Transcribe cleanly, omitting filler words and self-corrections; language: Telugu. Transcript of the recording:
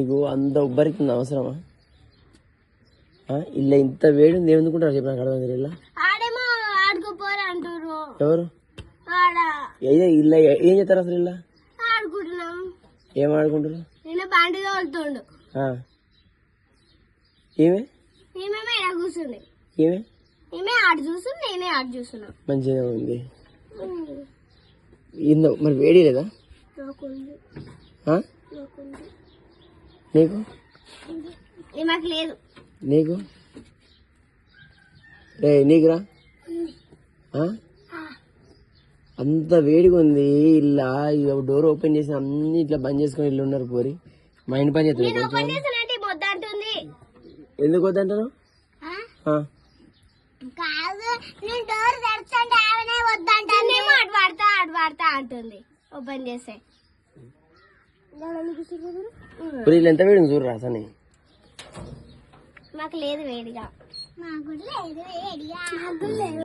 నీకు అంత ఉబ్బరికింది అవసరమా? ఇలా ఇంత వేడి ఉంది ఏమనుకుంటారు చెప్పి నాకు అర్థం ఇలా ఎవరు ఇలా ఏం చేస్తారు అసలు ఇలా ఏం ఆడుకుంటారు? ఏమే కూర్చుంది ఏమే ఆడు చూస్తుంది నేనే ఆడు చూస్తున్నా మంచిగా ఉంది. మరి వేడి లేదా నీకు? మాకు లేదు. నీకు రే నీకురా అంత వేడిగా ఉంది. ఇలా డోర్ ఓపెన్ చేసి అన్ని ఇట్లా బంద్ చేసుకుని ఇల్లు ఉన్నారు పోరి. మా ఇంటి పని చేస్తుంది. ఎందుకు వద్దంటాను? అంటుంది ఓపెన్ చేస్తే వీళ్ళు ఎంత వేడి చూడరా సని. మాకు లేదు వేడిగా.